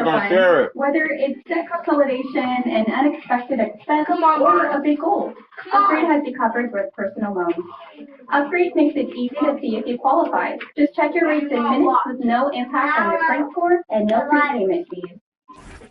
Whether it's debt consolidation, an unexpected expense, or a big goal, Upgrade has you covered with personal loans. Upgrade makes it easy to see if you qualify. Just check your rates in minutes with no impact on your credit score and no prepayment fees.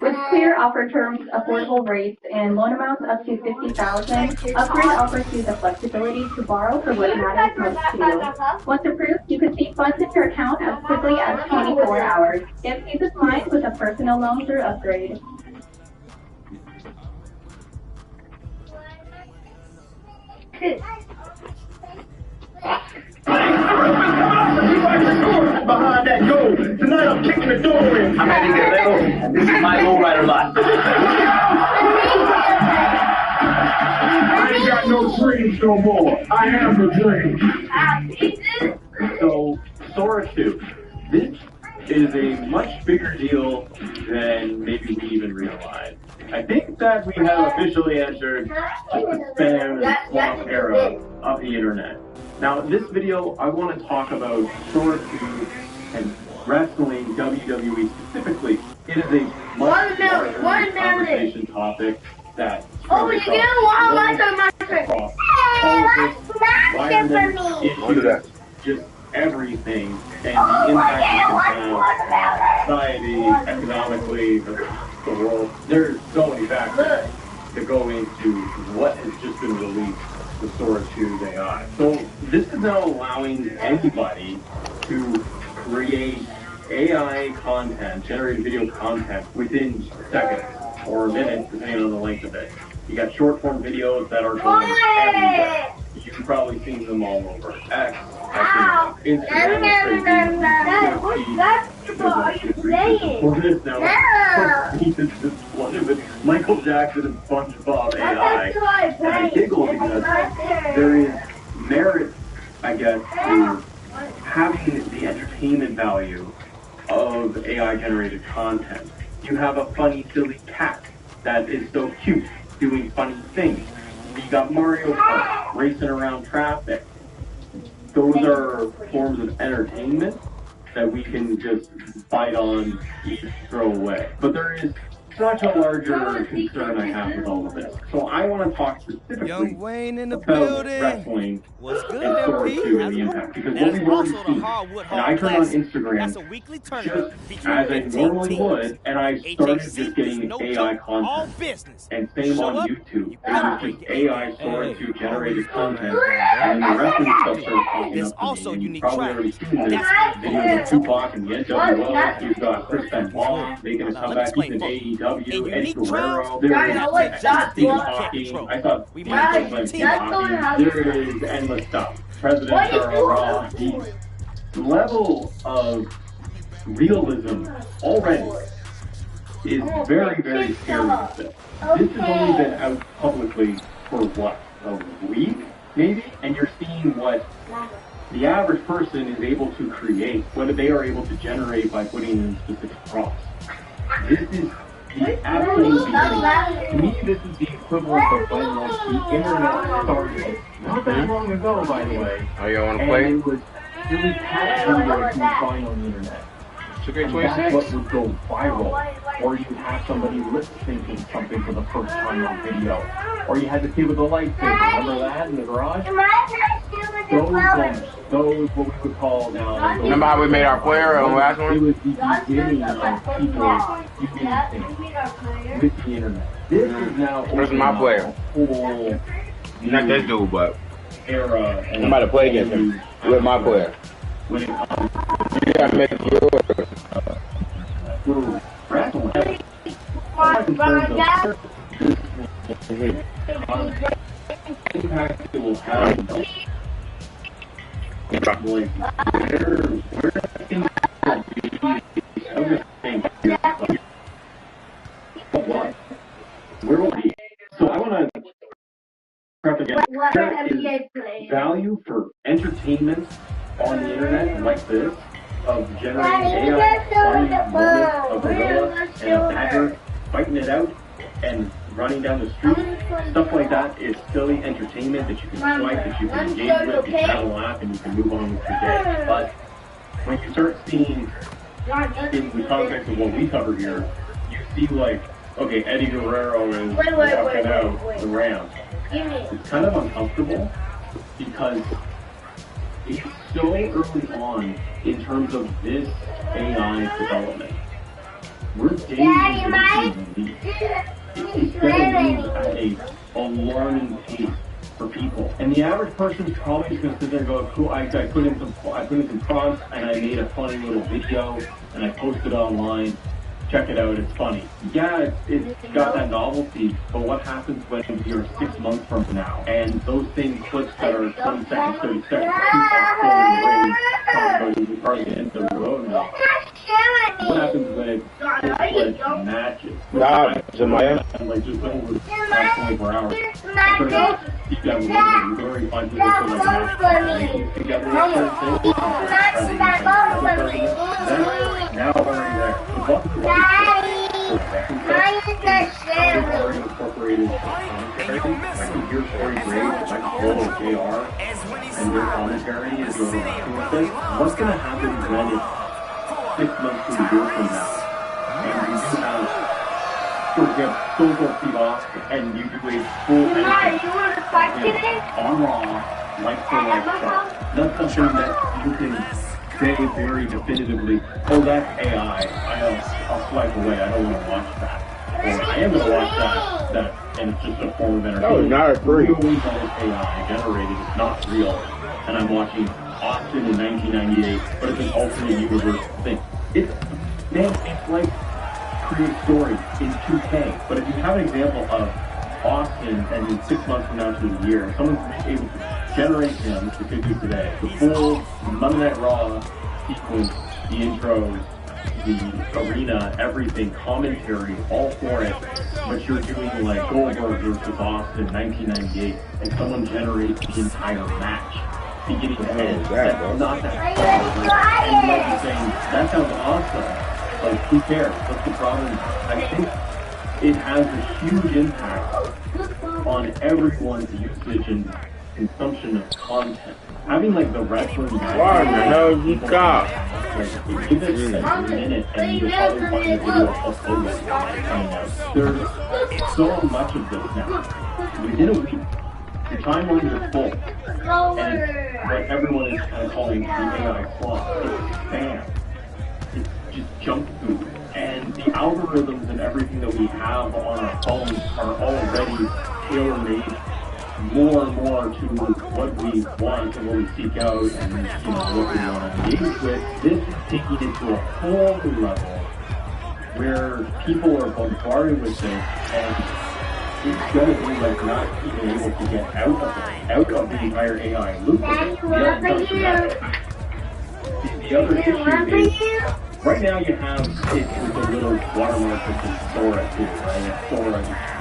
With clear offer terms, affordable rates, and loan amounts up to $50,000, Upgrade offers you the flexibility to borrow for what matters most to you. Once approved, you can see funds in your account as quickly as 24 hours. Get peace of mind with a personal loan through Upgrade. Behind that goal. Tonight I'm kicking the door in. I'm ready to get Lego. This is my lowrider lot. I ain't got no dreams no more. I am the dream. So, Sora 2. This is a much bigger deal than maybe we even realize. I think that we have officially entered the spam and swamp era of the internet. Now, in this video, I want to talk about Sora 2 and wrestling, WWE specifically. It is a much larger conversation topic that issues, just everything, and the impact it can have on society, economically, the world. There's so many factors to go into what has just been released with Sora 2's AI. So this is now allowing anybody to create AI content, generated video content within seconds or minutes, depending on the length of it. You got short form videos that are going everywhere. You've probably seen them all over X, Instagram, Michael Jackson and SpongeBob AI. And I giggle because there is merit, I guess, to having the entertainment value of AI generated content. You have a funny, silly cat that is so cute, doing funny things. You got Mario Kart racing around traffic. Those are forms of entertainment that we can just bite on, eat, throw away. But there is such a larger concern I have with all of this. So I want to talk specifically about wrestling and Sora 2 and the impact. Because what we've already seen, and I turned on Instagram just as I normally would, and I started just getting AI content. And same on YouTube. It was just AI Sora 2 generated content, and the wrestling stuff started popping up to me. And you've probably already seen this video with Tupac and the NWO. You've got Chris Benoit making a comeback in AEW. Eddie Guerrero, there is Steve talking. I thought Steve talking. There is endless stuff. Presidents are raw. The level of realism already is very, very scary with this. This has only been out publicly for what, a week, maybe? And you're seeing what the average person is able to create, what they are able to generate by putting in specific prompts. This is the absolute beginning. To me, this is the equivalent of when the internet started. Not that long ago, by the way. Oh, you want to play? And it was really cat videos you would find on the internet. Acctivated. That's what would go viral. Or you'd have somebody lip-syncing something for the first time on video. Or you had the kid with a lightsaber. Remember that in the garage? Those moments, those what we would call now. Remember how we made our player on the last one? It was the beginning of people using things with the internet. This is now. Where's my player? Whole not this dude, but era. I'm about to play against him. With my player. When it comes You gotta make yours. to wrestling. Impact it will have. Where will be? So I want to prep again. There is value for entertainment on the internet like this, of generating AI, finding a moment, a gorilla and a badger, fighting it out, and running down the street. Stuff like that is silly entertainment that you can swipe, that you can engage with, you can have a laugh, and you can move on with your day. But when you start seeing in the context of what we cover here, you see like, okay, Eddie Guerrero is walking out the Rams. It's kind of uncomfortable because it's so early on in terms of this AI development. We're days into the it's going to move at a alarming pace for people. And the average person's probably just going to sit there and go, cool, I put in some prompts and I made a funny little video and I posted it online. Check it out, it's funny. Yeah, it's got that novelty, but what happens when you're 6 months from now and those same clips that are 20 seconds, 30 seconds, keep on scrolling away, probably the end of the road now. What happens when it like matches? Jeremiah. Like just over the past 24 hours. Keep that moving. You can already find people who like match together. Now already there. Already incorporated commentary. I can hear Corey Graves, I can follow JR, and your commentary is your with. What's going to happen when it's 6 months to a year from now? And you do have, for example, Social Steve Austin, and you do a full on Raw, like for like stuff. That's something that you can say very definitively, oh, that's AI. I'll swipe away. I don't want to watch that. Or I am going to watch that, and it's just a form of entertainment. No, not free. That is AI generated. It's not real. And I'm watching Austin in 1998, but it's an alternate universe thing. It's like create stories in 2K. But if you have an example of Austin, and in 6 months from now to a year, someone's able to generate him, which we could do today, the full Monday Night Raw sequence, the intros, the arena, everything, commentary, all for it, but you're doing like Goldberg versus Austin 1998, and someone generates the entire match, beginning to end. That's not that far. And like you're saying, that sounds awesome. Like, who cares? What's the problem? I think it has a huge impact on everyone's usage and consumption of content. Having like the wrestling match. Why the hell you got? Like, give it a minute and you'll probably find a video of coming out. There's so much of this now. Within a week, the timelines are full. And what everyone is kind of calling the AI slot. It's spam. It's just junk food. And the algorithms and everything that we have on our phones are already tailor-made more and more to what we want and what we seek out and what we want to engage with. This is taking it to a whole new level where people are bombarded with this, and it's going to be like not even able to get out of the entire AI loop. The other issue is, right now you have it with a little watermark that can store it too, right? Store a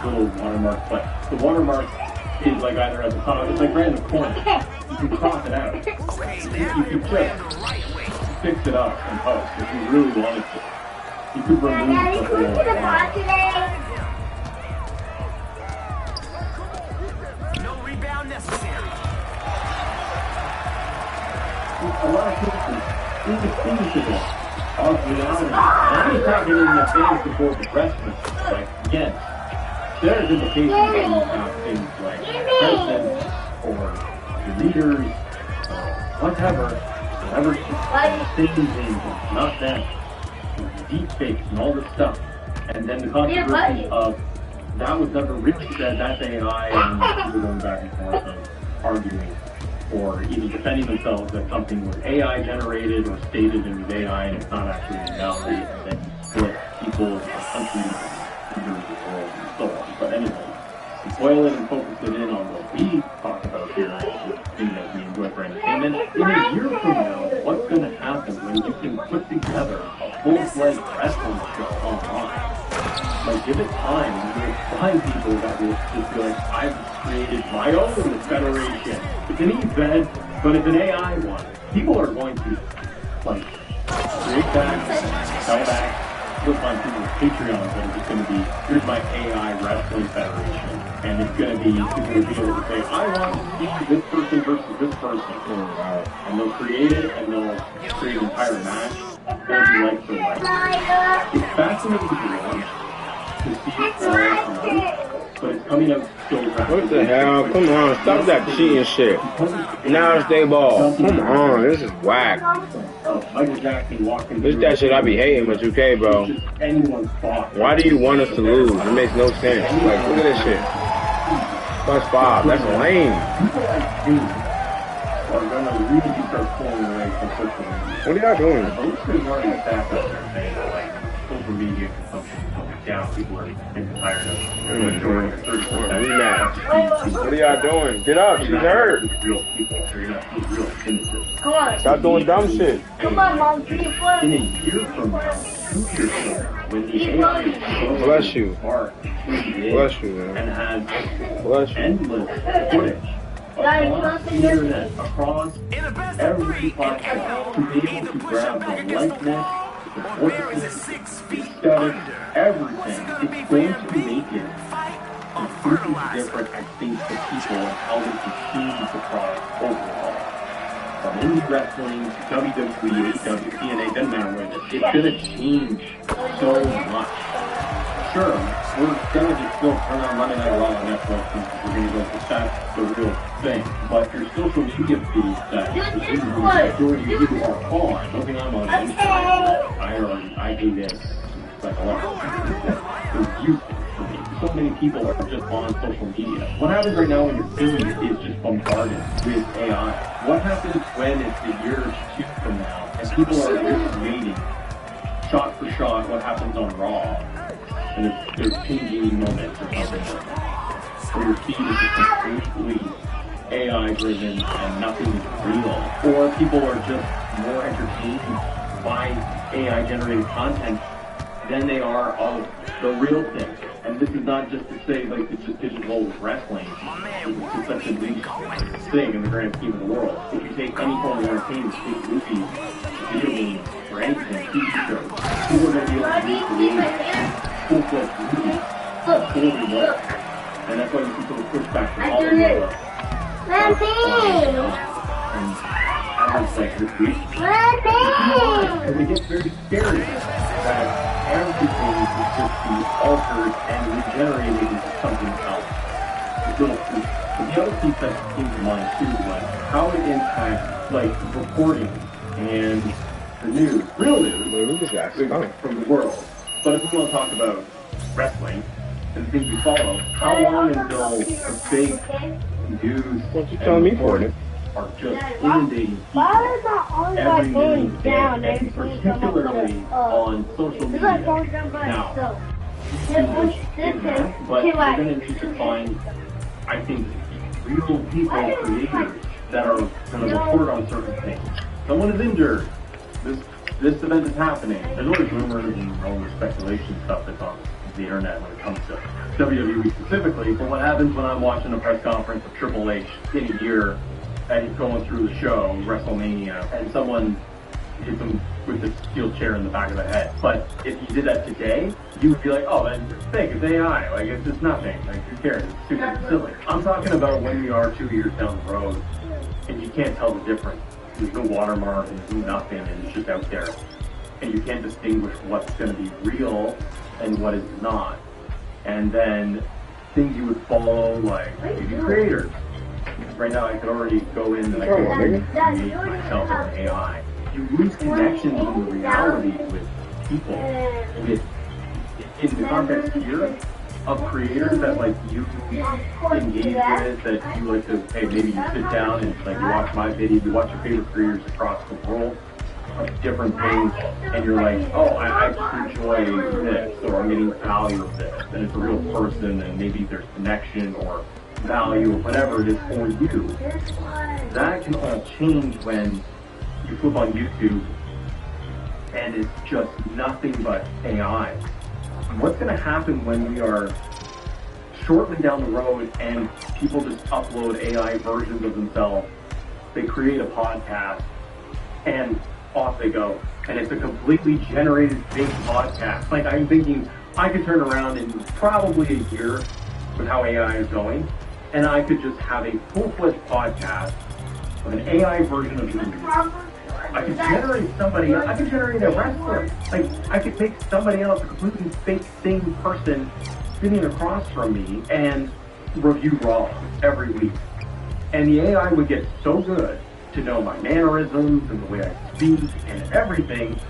little watermark, but the watermark is like either at the top, it's like right in the corner. You can cross it out. You can just fix it up and post if you really wanted to. You could remove the whole watermark. No rebound necessary. A lot of people indistinguishable of reality. And I'm talking in the fans before the wrestling. Like, again, there's implications when you have things like presidents or the leaders or whatever things not that deep fakes and all this stuff. And then the controversy of that was never really said, that's AI, and people going back and forth and arguing or even defending themselves that something was AI generated or stated it was AI and it's not actually reality, and then you split people of countries, leaders of the world, and so on. But anyway, to boil it and focus it in on what we talk about here, the thing that we enjoy for entertainment, in a year from now, what's going to happen when you can put together a full-fledged wrestling show online? Like, give it time, and you'll find people that will just be like, I've created my own federation. It's an event, but it's an AI one. People are going to, like, create that, sell that. You'll find people with Patreons that are just going to be, here's my AI wrestling federation. And it's going to be, people will be able to say, I want to see this person versus this person. And they'll create it, and they'll create an entire match. and like for like. It's fascinating to watch to see it all, but it's coming out so fast. What the hell? Come on, stop that cheating shit. Now it's they ball. Come on, this is whack. This that shit I be hating with 2K, bro. Why do you want us to lose? It makes no sense. Like, look at this shit. +5, that's lame. What are y'all doing? Social media consumption is going down. People are getting tired of it. What are y'all doing? Get up, she's hurt. Real people, so you're not real innocent. Come on. Stop doing dumb shit. Come on, Mom. Can you play? In a year from now, 2 years from now, when the AI is Bless you. smart, Bless you, man. and has Bless you. endless footage across the internet, across every platform, to be able to grab the likeness, the voices, the static, everything, it's going to make it completely different, I think, for people and how they perceive the product overall. From indie wrestling to WWE, AEW, TNA, doesn't matter what it is, it's going to change so much. Sure, we're going to just still turn on Monday Night Raw on Netflix and we're going to go for that's the real thing. But your social media feeds that the majority of you are on, something I'm on Instagram, I do this like a lot. It's useful for me. So many people are just on social media. What happens right now when your feed is just bombarded with AI? What happens when it's a year or 2 from now and people are just waiting shot for shot what happens on Raw? And there's changing moments or something like that. Or your feed is just completely AI driven and nothing is real. Or people are just more entertained by AI generated content than they are of the real thing. And this is not just to say like it's just digital wrestling. It's just such a big thing in the grand scheme of the world. If you take any form of entertainment, take movies, video games, or anything, TV shows, people are going to be able to recreate full-fledged movies totally well. And that's why you see some pushback from all over. And I was like, this week, because it gets very scary that everything is just be altered and regenerated into something else. The other piece that came to mind too was how it impacts like reporting and the news, real news from the world. But if we want to talk about wrestling and the things we follow, how long until the big news What you telling me for it? are just inundating people every minute, and particularly on social media. Now, but we're going to need to find, I think, real people, creators, that are going to report on certain things. Someone is injured. This event is happening. There's always rumors and all the speculation stuff that's on the internet when it comes to WWE specifically. But what happens when I'm watching a press conference of Triple H in a year and he's going through the show, WrestleMania, and someone hits him with the steel chair in the back of the head. But if you did that today, you would be like, oh, that's fake, it's AI, like it's just nothing, like who cares, it's stupid, silly. I'm talking about when we are 2 years down the road and you can't tell the difference. There's no watermark and there's no nothing and it's just out there. And you can't distinguish what's going to be real and what is not. And then things you would follow, like maybe creators. Right now I could already go in and I could already create myself as an AI. You lose connections in the reality with people. With, in the context here of creators that like you engage with, that you like to, hey, maybe you sit down and like you watch my video, you watch your favorite creators across the world of different things, and you're like, oh, I enjoy this, or I'm getting value of this, and it's a real person, and maybe there's connection or value or whatever it is for you. That can all change when you flip on YouTube and it's just nothing but AI. What's going to happen when we are shortly down the road and people just upload AI versions of themselves? They create a podcast and off they go. And it's a completely generated fake podcast. Like, I'm thinking I could turn around in probably a year with how AI is going, and I could just have a full-fledged podcast of an AI version of me I could generate somebody else. I could generate a wrestler. Like, I could make somebody else, a completely fake thing person sitting across from me and review Raw every week. And the AI would get so good to know my mannerisms and the way I speak and everything,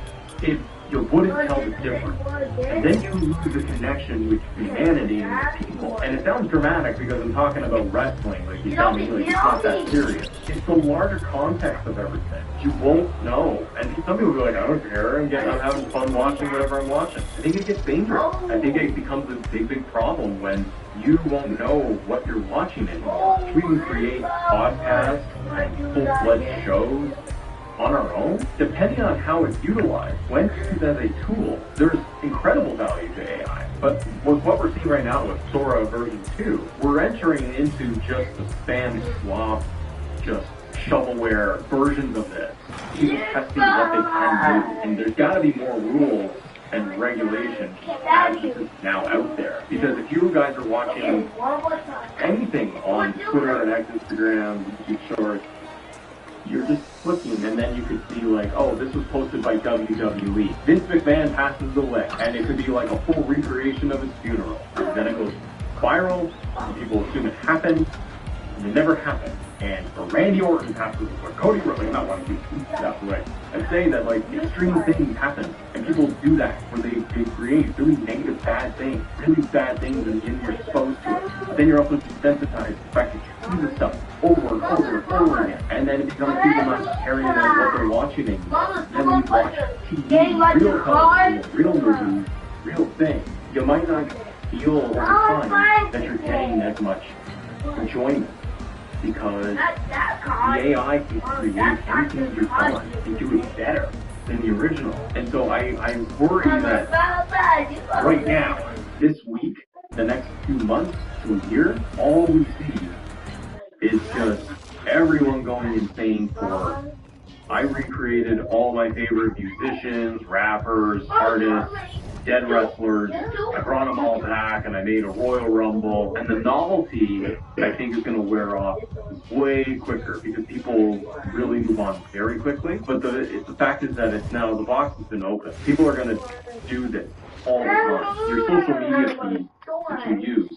it you wouldn't tell the difference. And then you lose the connection with humanity and people. And it sounds dramatic because I'm talking about wrestling, like you tell me like it's not that serious. It's the larger context of everything. You won't know. And some people go like, I don't care, I'm having fun watching whatever I'm watching. I think it gets dangerous. I think it becomes a big problem when you won't know what you're watching anymore. We can create podcasts and full-fledged shows on our own, depending on how it's utilized. When used as a tool, there's incredible value to AI. But with what we're seeing right now with Sora version 2, we're entering into just the spam swap, just shovelware versions of this. People testing what they can do, and there's got to be more rules and regulation as this is now out there. Because if you guys are watching anything on Twitter and Instagram, YouTube Shorts, you're just clicking, and then you could see like, oh, this was posted by WWE. Vince McMahon passes away, and it could be like a full recreation of his funeral. And then it goes viral, and people assume it happened, and it never happened. And for Randy Orton passes away, Cody Rhodes, not one of these passed away. I'm saying that like extreme things happen, and people do that where they create really negative, bad things, and you're exposed to it. But then you're also desensitized to the fact that you see this stuff over and over and over again, and then it becomes people not caring about what they're watching anymore. And when you watch TV, real television, real movies, real things, you might not feel over time that you're getting as much enjoyment. Because the AI can create anything you want and do it better than the original. And so I worry that right now, this week, the next few months to a year, all we see is just everyone going insane for, I recreated all my favorite musicians, rappers, artists, dead wrestlers. I brought them all back and I made a Royal Rumble. And the novelty, I think, is going to wear off way quicker because people really move on very quickly. But the fact is that it's now, the box has been opened. People are going to do this all the time. Your social media feed that you use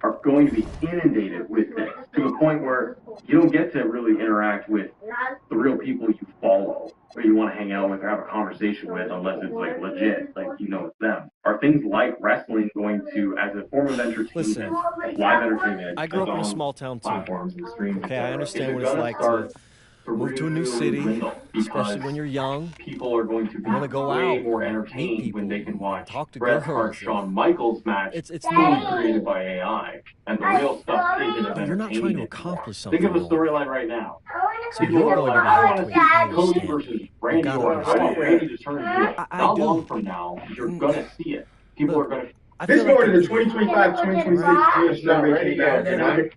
are going to be inundated with this to the point where you don't get to really interact with the real people you follow or you want to hang out with or have a conversation with unless it's like legit, like you know it's them. Are things like wrestling going to, as a form of entertainment, live entertainment, I grew up in a small town too. platforms and streams? Okay, I understand what it's like to move to a new city, especially when you're young. People are going to be want to go way out, more meet entertained people, when they can watch talk to Bret Hart girls. Shawn Michaels match It's fully created by AI, and the real stuff isn't of You're not trying to entertainment. accomplish something. Think of a storyline right now. So you're going to be I able want to to see Cody understand. versus Randy gotta Orton. I want understand. Randy to turn into it. I How do. long from now you're gonna see it? People are gonna. I This feel like going to the it's 2025-2026 years not ready yet, and I'm a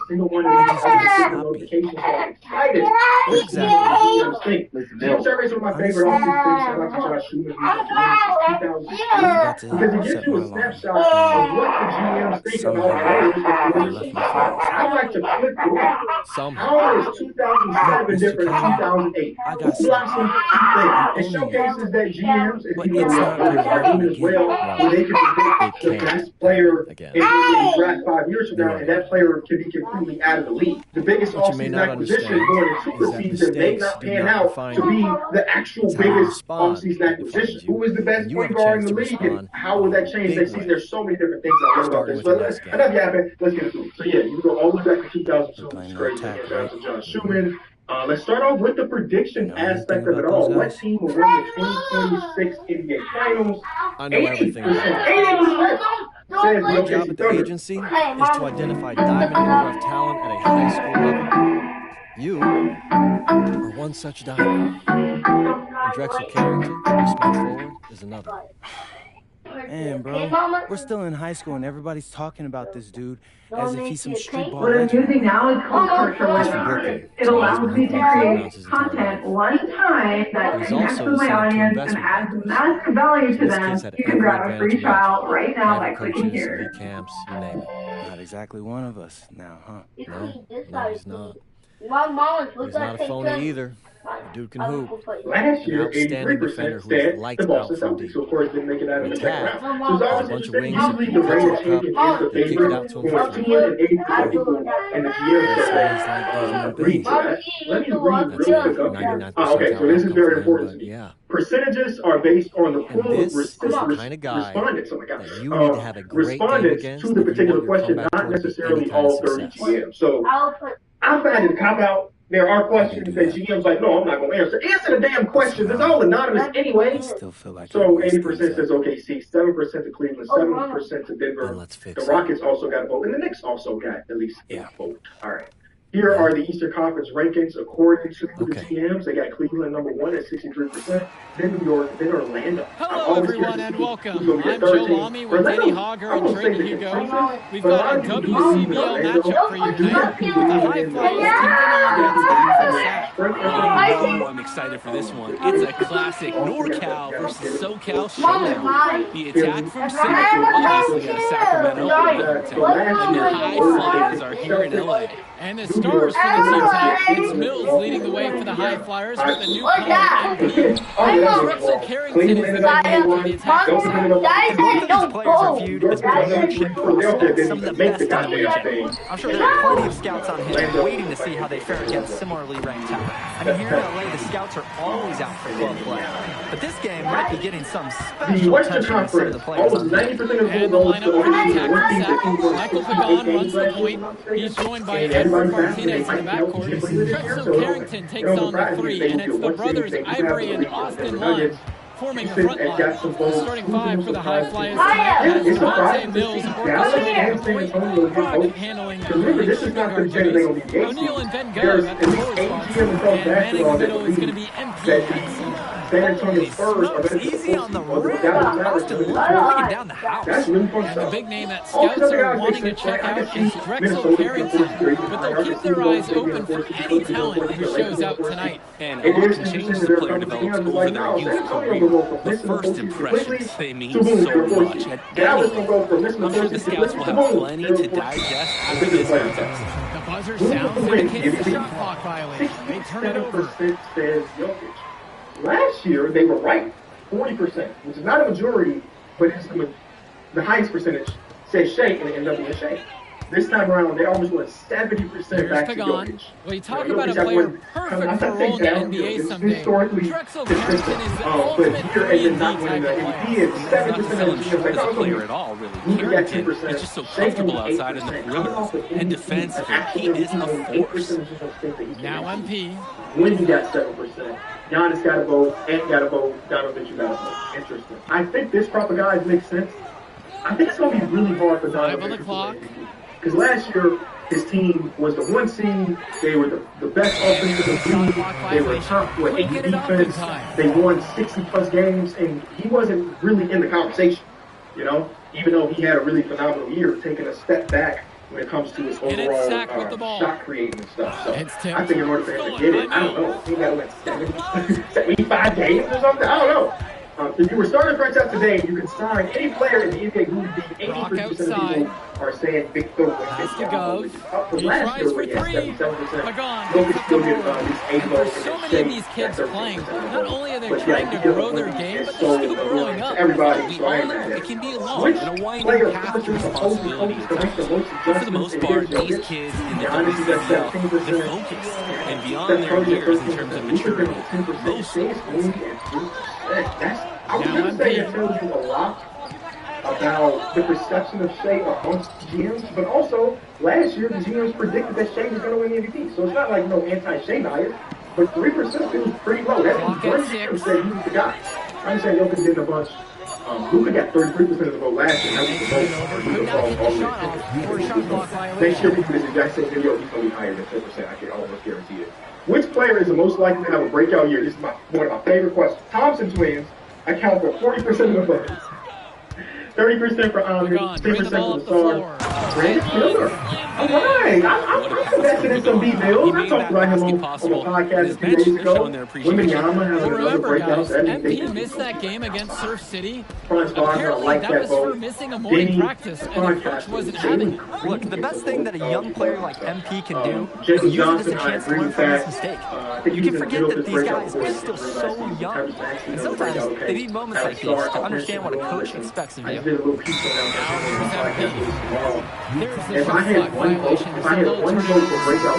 single one of these notifications, so I'm excited. Exactly. Jim Survey's one of my favorite offensive things. Shout out to Josh Schumann, because it gives you a snapshot of what the GMs think about players. I like to flip through. How is 2007 different than 2008? Who blossomed? It showcases that GMs, if you will, are doing as well, where they can predict the best player in the draft 5 years from now, and that player can be completely out of the league. The biggest offseason acquisition going into the season may not pan out to be the actual biggest offseason acquisition. Who is the best point guard in the league, and how will that change next season? There's so many different things I love about this. But enough yapping, let's get into it. So yeah, you can go all the way back to 2002. It's crazy. Shout out to John Schumann. Let's start off with the prediction aspect of it all. What team will win the 2026 NBA Finals? I know everything about it. 80%. My job at the agency is to identify diamond in the rough talent at a high school level. You are one such diamond. And Drexel Carrington, your small forward, is another. Man, bro, we're still in high school and everybody's talking about this dude as if he's some street ball What I'm legend. using now is called virtualism. It allows me to create content one time that connects with my audience and adds massive value to them. You can grab a free trial right now by clicking here. Camps, you name it. Not exactly one of us now, huh? No, he's not. He's not a phony either. The dude can hoop. Last year, An outstanding defender 83% who said lights the out Boston from Celtics, deep. who of course didn't make it out of the second round. So it's There's always a bunch of interesting. wings Usually that the can reigning catch the cup. champion is the They kick it favorite. out to him Going for free. 10 and 80% people and the GM agreed to that. Let me read That's real like quick up 99% here. Okay, so this is very important to me. yeah. Percentages are based on the And pool of this is the kind of guy respondents. Oh my God. that you need to have a great game Respondents against to the if you particular want your question, comeback not to be necessarily any kind of all 30 success. GMs. So I find it a cop out. There are questions that GM's like, no, I'm not going to answer. Answer the damn questions. It's all anonymous anyway. Still feel like So 80% says OKC, 7% to Cleveland, 7% to Then Denver. let's fix The it. Rockets also got a vote, and the Knicks also got at least a vote. All right. Here are the Eastern Conference rankings according to the GMs. They got Cleveland number 1 at 63%, then New York, then Orlando. Hello, everyone, and welcome. I'm Joe Lamy with Danny Hogger and Trey Hugo. We've got a WCBL matchup for you tonight with the High Flyers taking on the I'm excited for this one. It's a classic NorCal versus SoCal showdown. The attack from Central, obviously out of Sacramento, and the High Flyers are here in LA. And the stars for the team tonight, it's Mills leading the way for the High Flyers with the newcomer Nba2k26. Drexel Carrington is the big man for the attack. Both of these players are viewed as production prospects, some of the best in the region. I'm sure there are plenty of scouts on hand waiting to see how they fare against similarly ranked talent. I mean, here in LA, the scouts are always out for club play. But this game might be getting some special attention with some of the players on hand. And the lineup for the attack is Michael Pagan runs the point. He's joined by Edward Martinez in the backcourt. Drexel Carrington takes on the 3, and it's the brothers Ivory and Austin Lund forming the front line. The starting 5 for the High Flyers tonight has Devontae Mills orchestrating the point, Prague handling the shooting guard duties, O'Neal and Ben Gove at the forward spots, and manning the middle is going to be MP at center. San Antonio Spurs are going to Easy on the rim. Austin bringing down the house. And the big name that scouts are wanting to check out is Drexel Carrington, but they'll keep their eyes open for any talent who shows up tonight. And a lot can change as a player develops over their youth career. The first impressions, they mean so much at any level. I'm sure the scouts will have plenty to digest after this contest. The buzzer sounds indicating a shot clock violation. They turn it over. Last year, they were right, 40%, which is not a majority, but it's the highest percentage says Shea, and it ended up being Shea. This time around, they almost went 70% back to Jokic. Well, you talk about a player perfect for a role in the NBA someday. Drexel Carrington is the ultimate 3-and-D type of player. Not to sell him short as a player at all, really. Carrington is just so comfortable outside in the perimeter. And defensively, he is a force. Now MP. Wendy got 7%. Giannis got a vote. Ant got a vote. Donovan got a vote. Interesting. I think this crop of guys makes sense. I think it's going to be really hard for Donovan. 5 on the clock. Because last year, his team was the 1 seed. They were the best offensive team. They were top with 8 defense. They won 60-plus games, and he wasn't really in the conversation, you know, even though he had a really phenomenal year, taking a step back when it comes to his overall shot creating and stuff. So I think in order for him to get it, I don't know, he got to win 75 games or something. I don't know. If you were starting franchise today, you could sign any player in the NBA who would be 80% of people are saying big throw. Has to go. He tries for 3. Pagan takes the board. And for so many of these kids playing, not only are they trying to grow their game, but they're still growing up. We all know it can be long and a winding path to responsibilities. But for the most part, these kids in the WCBL, they're focused and beyond their years in terms of maturity. I was going to say it tells you a lot about the perception of Shea amongst GMs, but also last year the GMs predicted that Shea was going to win the MVP. So it's not like no anti-Shea bias, but 3% feels pretty low. That means one GM said he was the guy. I understand Jokic did a bunch. Luka got 33% of the vote last year. That was the vote. Next year, we do this exact same video. He's going to be higher than 10%. I can almost guarantee it. Which player is the most likely to have a breakout year? This is one of my favorite questions. Thompson twins account for 40% of the votes. 30% for Omni, 10% for the Star. Brandon Miller. All right. I invested in some B-Bills. I talked about him on the podcast a few days ago. Women Yama having another Remember, breakout. guys, MP missed that game against Surf City. Apparently, that was for missing a morning practice, and the coach wasn't having it. Look, the best thing that a young player like MP can do is use it as a chance to learn from his mistake. You can forget that these guys are still so young, and sometimes they need moments like these to understand what a coach expects of you. If I had one vote for breakout,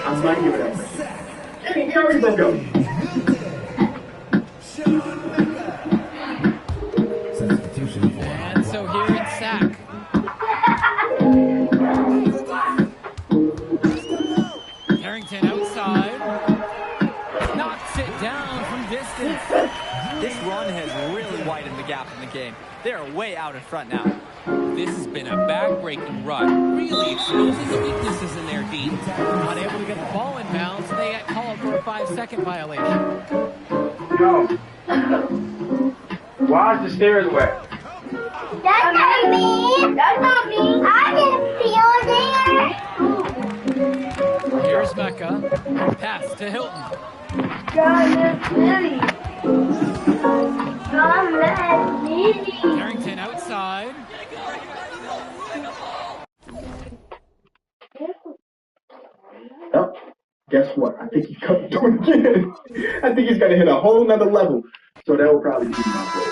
I might give it up. He already broke out. And so here it's Sack. Carrington outside. Knocks it down from distance. This run has really widened the gap in the game. They are way out in front now. This has been a back-breaking run. Really exposes the weaknesses in their D. Unable to get the ball in bounds, they get called for a 5-second violation. Yo. Why is the stairs wet? That's not me. That's not me. I didn't feel there. Here's Mecca. Pass to Hilton. Carrington outside. Oh, guess what? I think he's coming to it again. I think he's going to hit a whole nother level. So that will probably be my goal.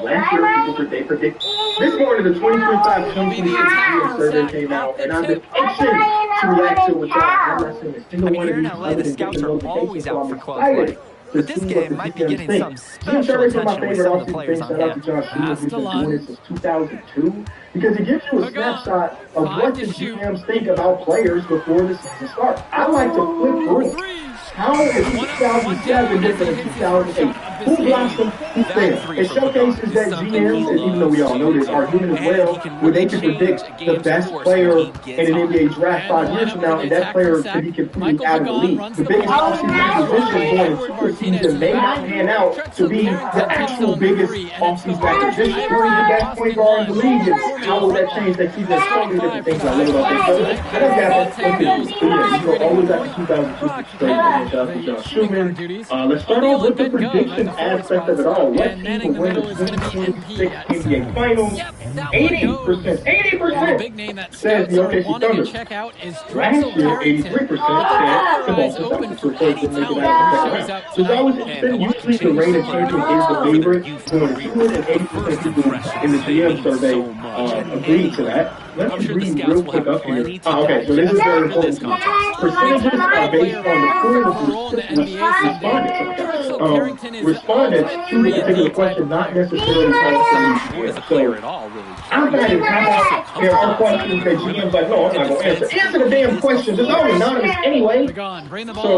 Last year, they predict. This morning, the 2025 survey came out, and I've been itching to react to what y'all. I'm not saying a single one of Here these in LA, the scouts are always out for close play. But this game might be getting some special attention with some of the players on hand. He's been doing it since 2002 because it gives you a snapshot of what the GMs think about players before the season starts. I like to flip through. How is 2007 different than 2008? Who blossomed? Who failed? It showcases that GMs, and even though we all know this, are human as well, where they can predict the best player in an NBA draft 5 years from now, and that player could be completely out of the league. The biggest offseason acquisition going into super season may not pan out to be the actual biggest offseason acquisition. Who is the best point guard in the league? And how will that change that season? There's so many different things I love about this. I don't got that. You go always back to 2002 straight. Let's start off with the prediction aspect of it all. What team will win the 2026 NBA Finals? 80%. Big name that says the OKC Thunder. Check out is Last year, 83% said the Boston Celtics were supposed to make it out of the second round. There's always been usually the reigning champion is the favorite. Going to it, and 80% people in the GM survey agreed to that. Let me read real quick up here. Okay, so this is very important. Percentages are based on the pool of respondents to the particular question, not necessarily I'm not even there are questions that GM's like, no, I'm not going to answer. Answer the damn questions. It's all anonymous anyway. So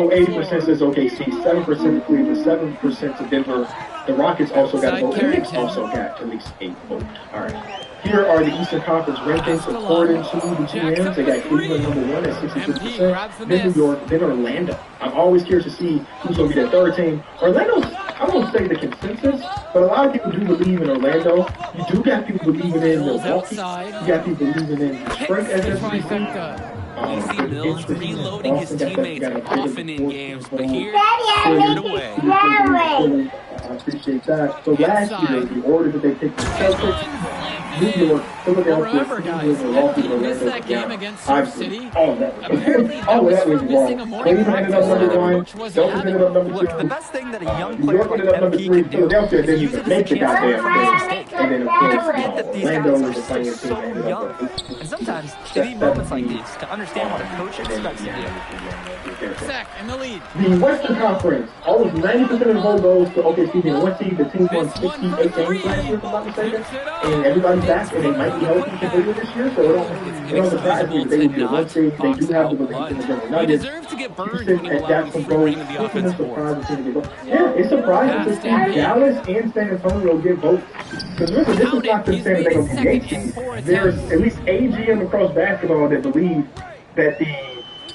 80% says OKC, 7% to Cleveland, 7% to Denver. The Rockets also got a vote. The Knicks also got at least 8 votes. All right. Here are the Eastern Conference rankings according to the GMs. They got Cleveland #1 at 66%, then New York, then Orlando. I'm always curious to see who's going to be that third team. Orlando's, I won't say the consensus, but a lot of people do believe in Orlando. You do got people believing in Milwaukee. You got people believing in Detroit as SBC. You see Mills reloading his teammates often in games, but here, cleared away. I appreciate that. So last year, the order that they picked the Celtics, New York, remember, guys, MP missed that game against Surf City. Apparently, that was for missing a morning practice, and the coach wasn't having it. Look, the best thing that a young player like MP can do is use it as a chance to learn from his mistake. You can forget that these guys are still so young, and sometimes they need moments like these to understand what a coach expects of you. Sack in the lead. The Western Conference, almost 90% of the vote goes to OKC being 1 seed. The team won 68 games last year, if I'm not mistaken. And everybody's back, and they might be healthy completely this year, so it don't surprise me that they would be a 1 seed. They do have the belief in the Denver Nuggets. To get burned when you allow the free reign of the offensive board. Yeah, it's surprising to see Dallas and San Antonio get votes. Because remember, this is not just saying they're going to be 8 seeds. There's at least a GM across basketball that believe that the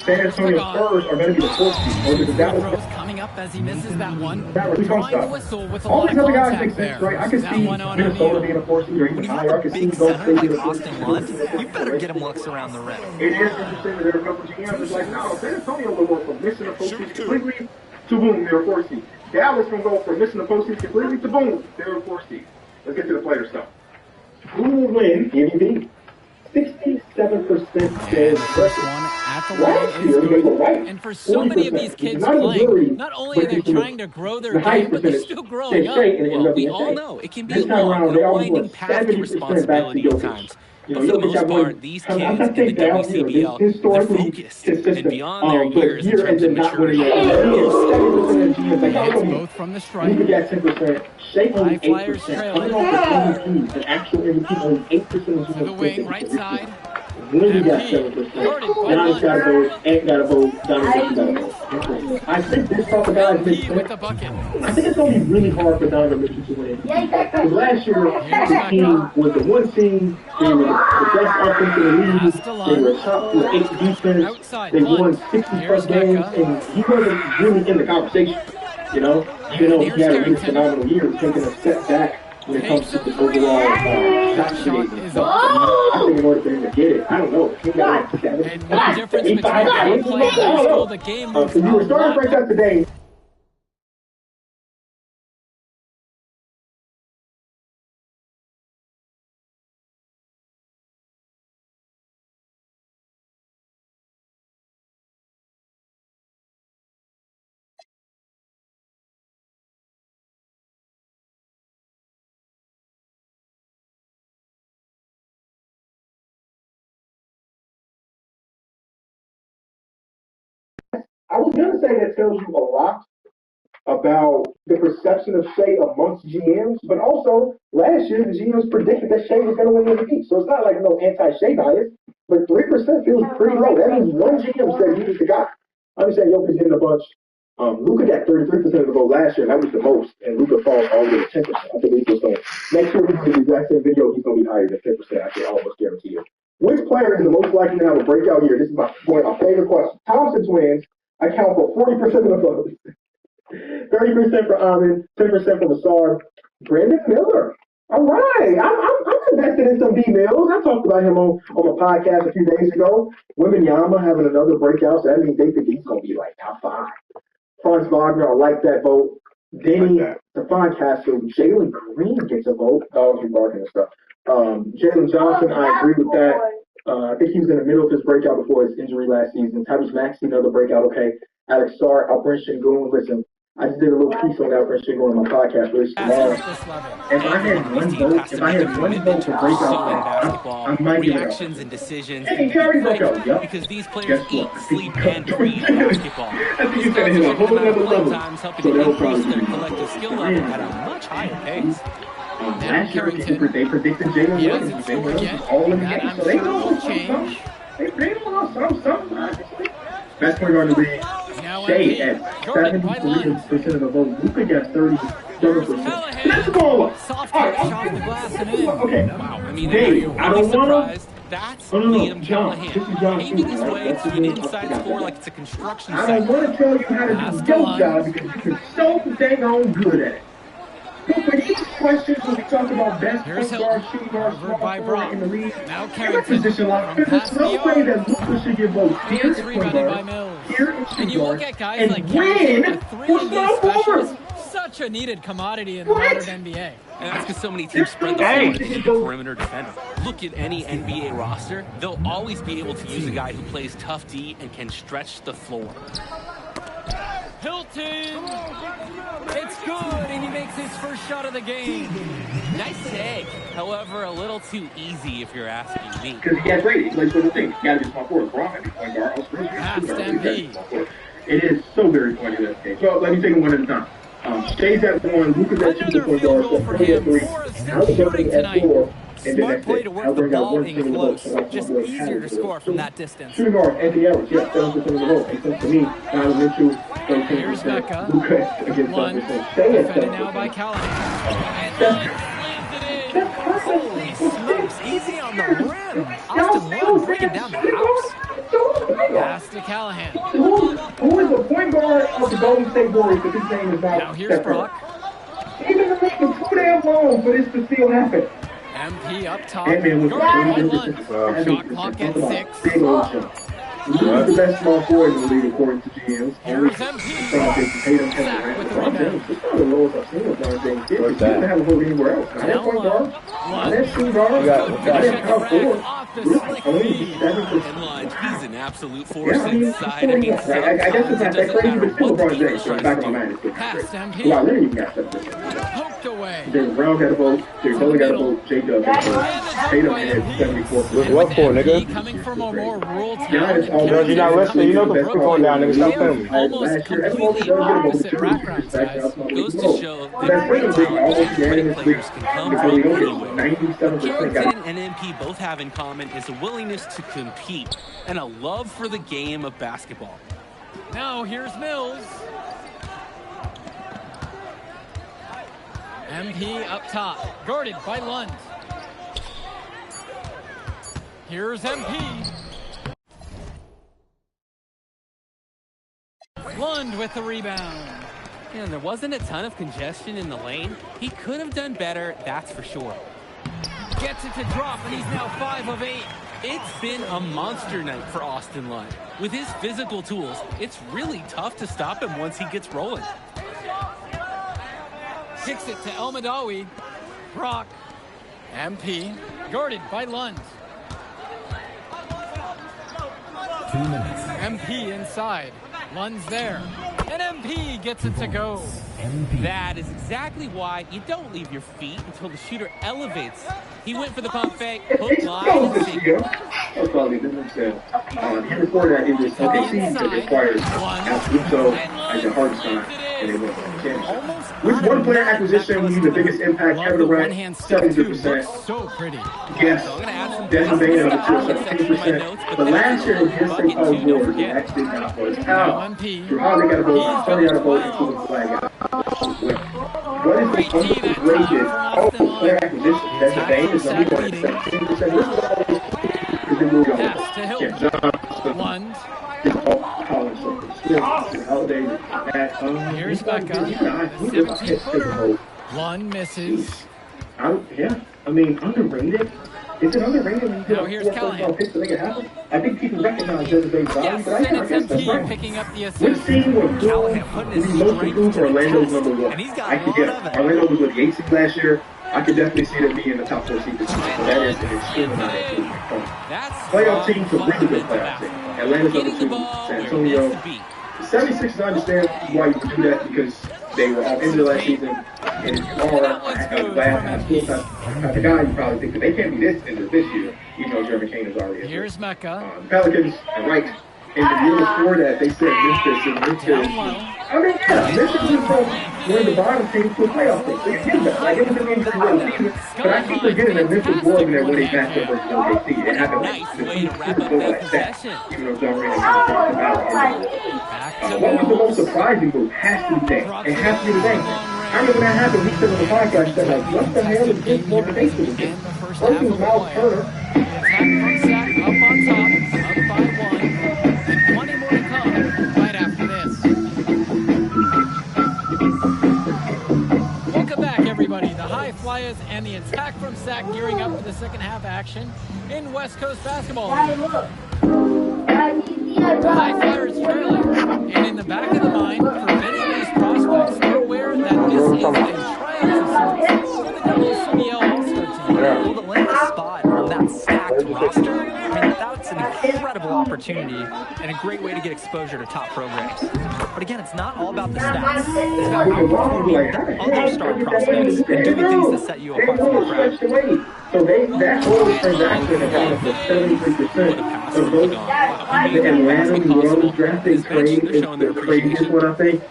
San Antonio Spurs are going to be the 4th seed, or the Dallas. Coming up up as he misses that one. Really Drawing the whistle with a all lot these of other guys contact make sense, there. right? I can That see one on Minnesota O'Neal. being a 4 seed or even When you higher. have I a can see big Golden center State like being a 4 Austin seed. Lund, you better get him looks around the rim. It is interesting that there are a couple GMs that's like, no, San Antonio will go from missing the postseason completely to boom, they're a 4 seed. Dallas will go from missing the postseason completely to boom, they're a 4 seed. Let's get to the player stuff. Who will win MVP? 67% says First one at the line is good. And for so many of these kids playing, not only are they trying to grow their game, but they're still growing up. Well, we all know it can be long and a winding path to responsibility at times. But for the most part, these kids in the WCBL, they're focused and beyond their years in terms of maturity. Hits both from the stripe. High Flyers trailing. To the wing, right side. MP. Guarded by I think this talk about MP with the bucket. I think it's going to be really hard for Donovan Mitchell to win. Because last year, his team was the 1 team. They were the best offense in the league. They were top 8 defense. They won 60+ games, and he wasn't really in the conversation. You know, even though he had a really phenomenal year, taking a step back when it comes to the overall shot creating. I think in order for him to get it, I don't know. He got like 7. And no difference between playing high school, the game moves So you were starting to break up today. I was going to say that tells you a lot about the perception of Shea amongst GMs, but also last year the GMs predicted that Shea was going to win the MVP. So it's not like no anti-Shea bias, but 3% feels pretty low. That means one GM said he was the guy. I understand Jokic's getting a bunch. Luka got 33% of the vote last year, and that was the most, and Luka falls all the way to 10%. I think Luka's going. Next year, we do the exact same video, he's going to be higher than 10%. I can almost guarantee you. Which player is the most likely to have a breakout year? This is my favorite question. Thompson twins account for 40% of the vote. 30% for Amin, 10% for Massard. Brandon Miller. All right. I'm invested in some B-Mills. I talked about him on my podcast a few days ago. Wembanyama having another breakout, so that means they think he's going to be like top 5. Franz Wagner, I like that vote. Denny, Stephon Castle, Jalen Green gets a vote. Dogs be barking and stuff. Jalen Johnson, I agree with that. I think he was in the middle of his breakout before his injury last season. Tyrese Maxey, another breakout, okay. Alex Sarr, Alperen Şengün. Listen, I just did a little piece on Alperen Şengün on my podcast really tomorrow. If I had one vote for breakout, I might give it up. Reactions and decisions. Hey, he already broke out, yeah. Because these players eat, sleep, and breathe basketball. I think he's going to hit a whole other level. Helping So to that'll increase probably their be collective skill level at a much higher pace. last year they predicted Jalen Williams. Jalen Williams was all in the game. So they lost some. They lost some. Best point guard in the league. Shea at 73% of the vote. Luka got 37%. Let's the ball up. Soft touch off the glass and in. Okay. Wow. I mean, Dave, are I you don't want surprised? That's no, Liam John. This is Callahan, John paving his Stewart, way right? to an inside score like it's a construction I site. don't want to tell you how to do your job because you're so dang on good at it. But for these questions, when we talk about best point guard, shooting guard, small forward in the league, every position line, there's no way that Luka should get votes here in point guard, here in shoot And you guard, look at guys and like win Carrington, a for 3-and-D small forward. specialist, such a needed commodity in the modern NBA. And that's because so many teams spread the floor to hit the perimeter defender. Look at any NBA roster, they'll always be able to use a guy who plays tough D and can stretch the floor. Hilton! It's good, and he makes his first shot of the game. Nice seg, however, a little too easy if you're asking me. Because he can't trade it. He plays for the team. He got to be small forward. Braun, point guard, Pass to MP. It is so very funny this game. So let me take it one at a time. Shay's at 1, Luka's at 2 point guard, so 3 at 3. Shooting tonight. 4. Smart play to work the ball in close. Just easier to score from that distance. Shooting guard, Anthony Edwards, yes, 7% of the vote. Makes sense to me. Donovan Mitchell, 13%. Here's Becca. Luka against 7%. Shea at Defended now 7%. by Callahan. And slams it in. Holy smokes, easy on the rim. Austin Lund breaking down the house. Pass to Callahan. Who is the point guard of the Golden State Warriors if his name is not Now here's Brock. Even the league is too damn long for this to still happen. MP up top. Guarded by Lund. Shot clock at 6. He's the best small forward in the league according to GMs. Here's MP. Sack with the rebound. It's not the lowest I've seen with LeBron James. He doesn't have a hold anywhere else. Not that point guard. Not that shooting guard. Not that power forward. And Lund, he's an absolute force inside. I mean, I guess it's not that crazy, but still LeBron James. So back on my mind. Pass to MP. Well, I really even got stuff. Poked away. Derrick Brown got a vote. Derrick Butler got a vote. J-Dub got a vote. Tatum had 74. What for, nigga? Coming from a more rural Giannis town. Bro, you're not listening. You know the fuck going down, nigga. Stop filming me. Almost completely opposite background size. Goes to show that great players can come from anywhere. Carrington and MP both have in common is a willingness to compete and a love for the game of basketball. Now here's Mills. MP up top, guarded by Lund. Here's MP. Lund with the rebound. And there wasn't a ton of congestion in the lane. He could have done better, that's for sure. Gets it to drop, and he's now 5 of 8. It's been a monster night for Austin Lund. With his physical tools, it's really tough to stop him once he gets rolling. Kicks it to El Madawi. Brock. MP. Guarded by Lund. 2 minutes. MP inside. Lund's there. And MP gets it to go. That is exactly why you don't leave your feet until the shooter elevates. He went for the pump fake, hook, line, and single. That's probably the difference there. Before that, it was OKC that required Absoluto as a hard sign, and they went for the championship. With one player acquisition, we need the biggest impact ever Durant, 70%. So pretty. Yes, Desmond Bain of the 15%. But last year, against St. Paul's Warriors, he actually got voted out. Drew Holiday got a vote, Tony got a vote, including Flag got a vote. What is the most rated all player acquisition? Desmond Bain is only going at 17%. This is always pass to Hilton. Lund. Here's Becca. Lund misses. Yeah, I mean, underrated. Is it underrated when you now here's Callahan. Picks to make it happen? I think people recognize Desmond Bain's value, but I guess that's right. Picking up the We're assist. seeing what the most improved for Orlando's number 1. I could get Orlando was with the 8th seed last year. I could definitely see them being in the top 4 seed this year. So that is an extreme amount of improvement. Playoff team to really good playoff team. Atlanta's number 2, San Antonio. The 76ers, I understand why you would do that because they were all into the last season. And if you are a glass type of guy, you probably think that they can't be this into this year, even though Jeremy Kane is already in. Here's Mecca. Pelicans are right. In the year before that, they said Memphis and Memphis. I mean, yeah, Memphis is from one of the bottom teams to a playoff team. So you get that. Like, it was an injury well season. But I keep forgetting that Memphis was in there when they matched up versus OKC. It happened like the Super Bowl like that. Even though John Morant kind of about what was the most surprising move? Has to be Dame. It has to be the Dame. I remember when that happened, we said on the podcast, said, like, what the hell is this more face with this? First thing was Miles Turner. Sack up on top, up by 1. 20 more to come right after this. Welcome back, everybody. The High Flyers and the attack from Sack gearing up for the second half action in West Coast basketball. The High Flyers trailing, and in the back of the mind, for many of these prospects, they're aware that this is a tryout for the WCBL All-Star team. Well, to land a spot on that stacked roster, I mean, that's an incredible opportunity and a great way to get exposure to top programs. But again, it's not all about the stats. It's about outperforming other star prospects and doing things that set you apart from the crowd. So that whole transaction accounted for 73% of those. The Atlanta New Orleans drafting trade is the craziest one, I think.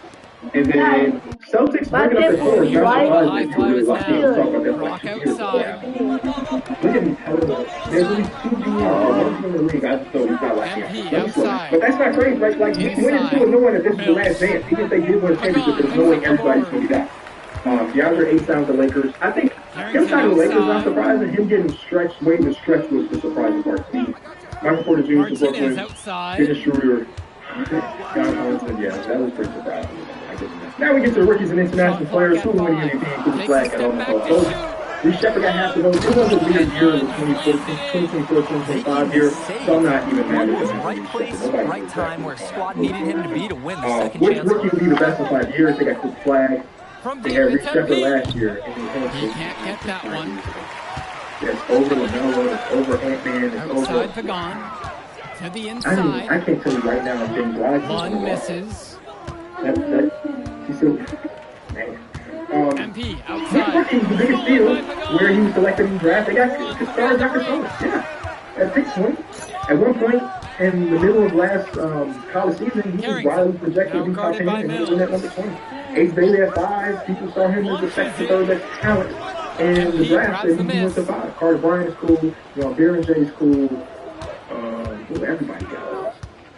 And then Celtics bringing up the floor. High Flyers now. Rock outside. There's only 2 GMs in the league. I just thought we got like him. But that's not crazy. Like we went into it knowing that this is the last dance. Even if they did win a championship, there's knowing everybody's going to be back. DeAndre Ayton signed the Lakers. I think him signing the Lakers not surprising. Him getting stretched, waiting to stretch was the surprising part to me. Right before the Junior to Martinez Brooklyn, outside. Dennis Schroeder. Yeah, that was pretty surprising. Now we get to the rookies and international players who win the MVP for the flag at home. Reece Shepard got half the vote. It was a weird year in the 2024-2025 year, so I'm not even mad at it. Right place, right time, where squad needed him to be to win the second Which chance. rookie would be the best in 5 years? They got the flag. They had Reece Shepard last year. He can't get that one. It's over LaMelo, it's over Ant-Man, it's over. Outside Pagan. To the inside. I can't tell you right now if James Wiseman. One misses. He's still, man. MP outside. The biggest deal where he was selected in the draft. They got his stars after Thomas. Yeah. At pick 20. At one point in the middle of last college season, he was widely projected to be top 10 and he was in at number 20. Ace Bailey at 5. People saw him as the second to third best talent in the draft, and he went to 5. Carter Bryant is cool. You know, Berenger is cool. Everybody got it.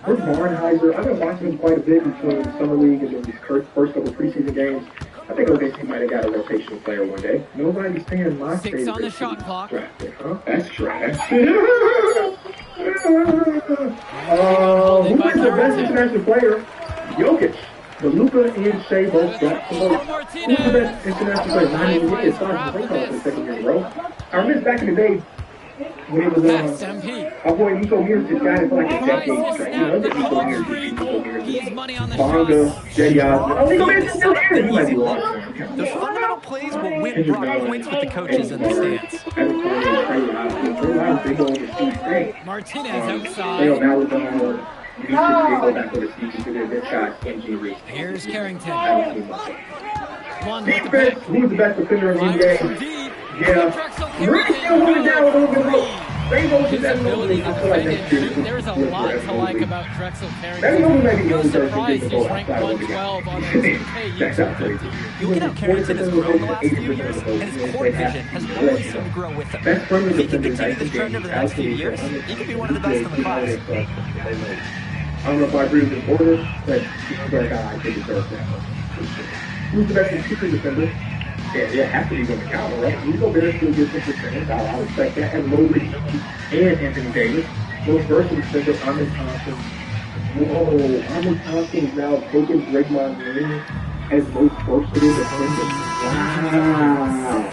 Rick Barnheiser, I've been watching him quite a bit between the Summer League and then these first couple preseason games. I think OKC might have got a rotational player one day. Nobody's paying my favorite. 6 on the shot clock. Drafted, huh? That's trash. Who is the best international player? Jokic. But Luka and Shea both got some votes. Who's the best international player? Not even get started for the second year in a row. I remember back in the day when it was our boy Nico Mears just got it for like a decade straight. You know, Nico Mears, Bonga, Jetty Osmond. Oh, Nico Mears is still here. He might be lost. Those fundamental plays will win Brock points with the coaches in the stands. Martinez outside. Here's Carrington. One defense. Who's the best defender in the NBA? Yeah. Rick still moving down a little bit low. His ability to defend and shoot, there's a lot to like about Drexel Carrington. No surprise he's ranked 112 on the 2K YouTube. You look at how Carrington has grown the last few years, and his court vision has only seemed to grow with him. If he can continue this trend over the next few years, he could be one of the best in the class. I don't know if I agree with this order, but he's a guy I think deserves that. Who's the best shooting defender? Yeah, it has to be going to count, right? Nico Bear still gets some percentage. I respect that. And Mobley and Anthony Davis. Most versatile defender, Amin Thompson. Whoa, Amin Thompson is now taking Draymond Green as most versatile defender. Wow.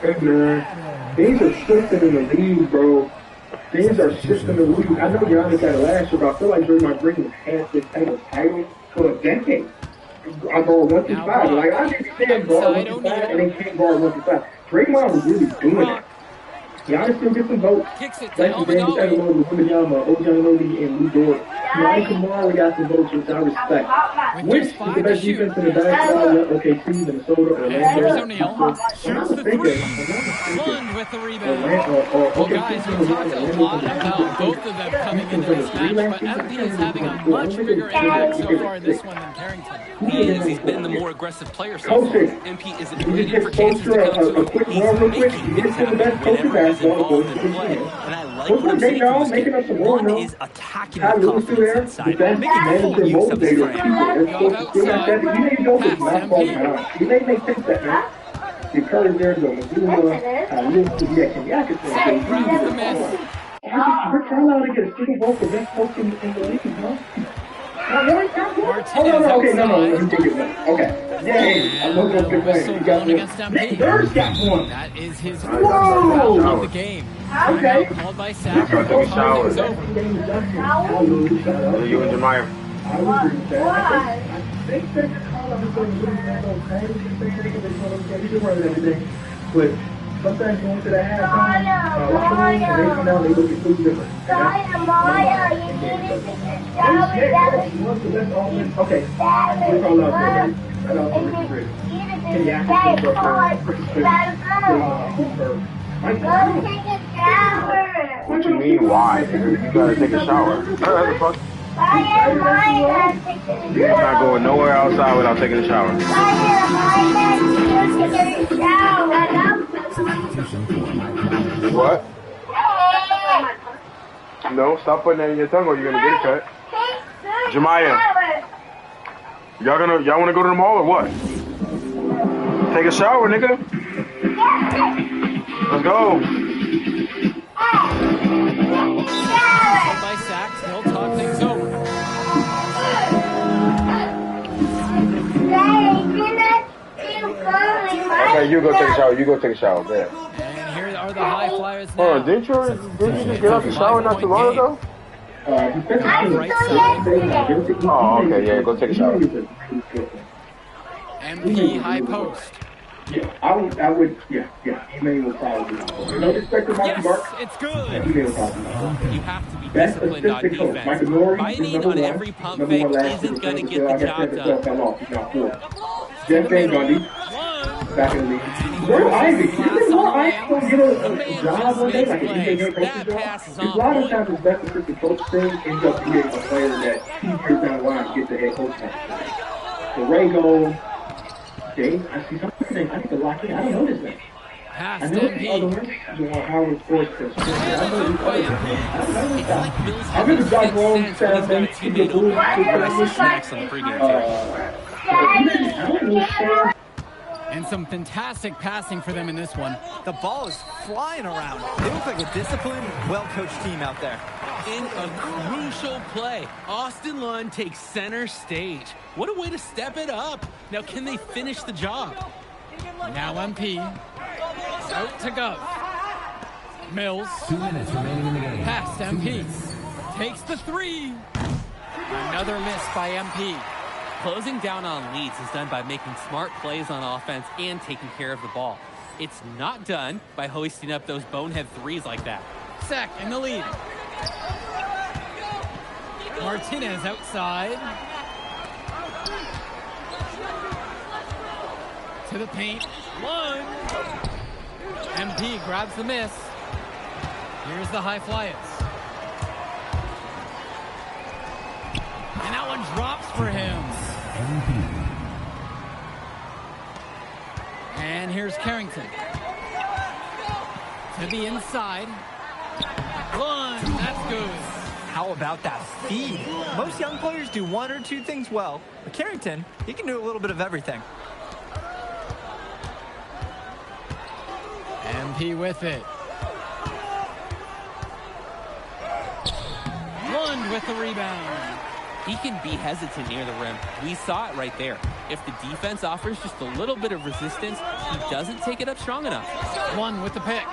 Hey, man. Things are shifting in the league, bro. Things are shifting in the league. I know Giannis got it last year, but I feel like Draymond Green has had this type of title for a decade. I guard 1 through 5. Like, I understand guard 1 through 5 and they can't guard 1 through 5. Draymond was really doing it. Giannis still gets some votes. Like the James Adebayo, Wembanyama, Ojananobi, and Lou Dort. Mike Kamara got some votes, which I respect. Which is the best defense in the basketball? OKC, Minnesota, Orlando. Shoots the three. Lund with the rebound. Well, guys, we talked a lot about both of them coming into this match, but MP is having a much bigger impact so far in this one than Carrington. He is. He's been the more aggressive player so far. MP isn't waiting for chances to come to him. He's making things happen whenever he's involved in play. And I like what I'm seeing from this game. One is attacking with confidence inside, making full use of his frame. You may make sense that, man. The Curry there, the Rick Carlisle to get a single vote for best coach in the league, huh? Okay, no. Okay. Yay. I'm looking at good play. You got one. Nick Nurse got one. That is his first foul of the game. Okay. Called by Sack. Take a shower. You and Jemiah. But sometimes going to the halftime, and they come out, they look completely different. Okay, we call out there. What you mean, why? You gotta take a shower. Fuck. You're not going nowhere outside without taking a shower. What? No, stop putting that in your tongue or you're gonna get it cut. Jemiah, y'all wanna go to the mall or what? Take a shower, nigga. Let's go. By sacks, he'll talk things over. Okay, you go take a shower. You go take a shower. Man. And here are the high flyers now. Hold on, didn't you just get out the shower not too long ago? Right side. Oh, okay, yeah, go take a shower. MP high post. Yeah, I would, yeah. Email will probably be. No disrespect to Mikey Mark. It's good. Email will probably be. You have to be disciplined on defense. Biting on every pump fake isn't going to get the job done. Jeff Van Gundy, back in the league. Bro, Ivy, you think more Ivy will get a job one day, like a UK head coaching job? Because a lot of times his best assistant coach thing ends up being a player that 2 years down the line gets the head coach position. So Ray goes, James, I see something I need to lock in. I don't know this man. Pass I know the other one. You want Howard Sports to I remember Josh Rome said that he could do Snacks on the pregame table. And some fantastic passing for them in this one. The ball is flying around. They look like a disciplined, well-coached team out there. In a crucial play, Austin Lund takes center stage. What a way to step it up. Now, can they finish the job? Now MP. Out to Gov. Mills. 2 minutes remaining in the game. Pass to MP. Takes the three. Another miss by MP. Closing down on leads is done by making smart plays on offense and taking care of the ball. It's not done by hoisting up those bonehead threes like that. Sack in the lead. Martinez outside. To the paint. One. MP grabs the miss. Here's the high flyers. And that one drops for him. And here's Carrington. To the inside. One. That's good. How about that feed? Most young players do 1 or 2 things well. But Carrington, he can do a little bit of everything. MP with it. Lund with the rebound. He can be hesitant near the rim. We saw it right there. If the defense offers just a little bit of resistance, he doesn't take it up strong enough. One with the pick.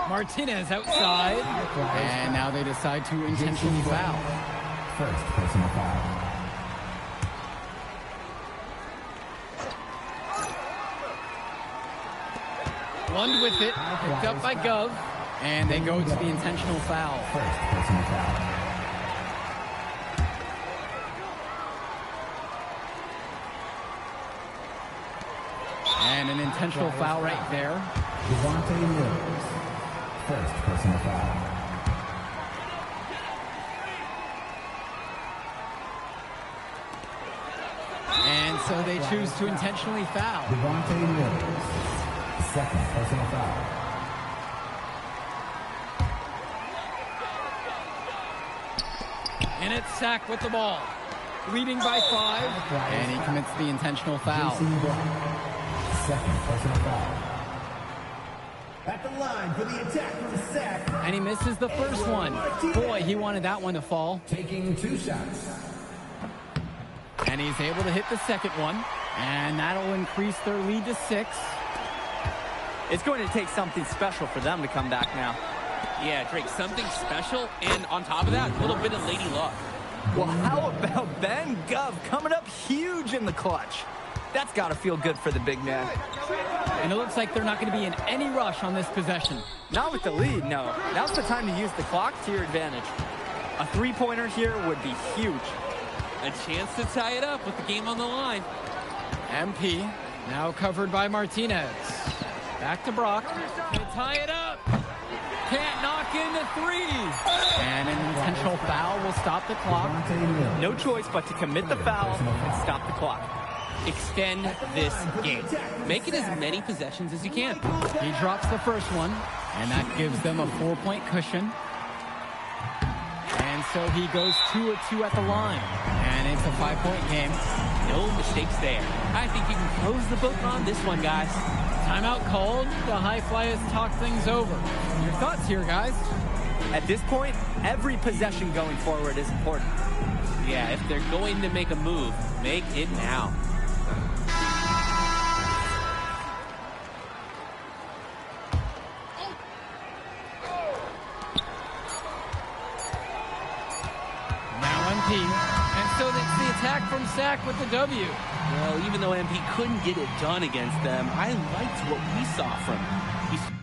Martinez outside. And now they decide to intentionally foul. First personal foul. Lund with it. Picked up by Gov. And they go to the intentional foul. First personal foul. And an intentional foul right there. Devontae Mills. First personal foul. And so they choose to intentionally foul. Devontae Mills. Second personal foul. And it's Sack with the ball. Leading by 5. And he commits the intentional foul. Second personal foul. At the line for the attack from the Sack. And he misses the first one. Boy, he wanted that one to fall. Taking 2 shots. And he's able to hit the second one. And that'll increase their lead to 6. It's going to take something special for them to come back now. Yeah, Drake, something special, and on top of that, a little bit of lady luck. Well, how about Ben Gov coming up huge in the clutch? That's got to feel good for the big man. And it looks like they're not going to be in any rush on this possession. Not with the lead, no. Now's the time to use the clock to your advantage. A three-pointer here would be huge. A chance to tie it up with the game on the line. MP now covered by Martinez. Back to Brock. They tie it up. Can't knock in the 3. And an intentional foul will stop the clock. No choice but to commit the foul and stop the clock. Extend this game. Make it as many possessions as you can. He drops the first one, and that gives them a 4-point cushion. And so he goes 2 of 2 at the line. And it's a 5-point game. No mistakes there. I think you can close the book on this one, guys. Timeout called. The high flyers talk things over. Your thoughts here, guys? At this point, every possession going forward is important. Yeah, if they're going to make a move, make it now. Now MP. And so that's the attack from Sack with the W. Well, even though MP couldn't get it done against them, I liked what we saw from him. He's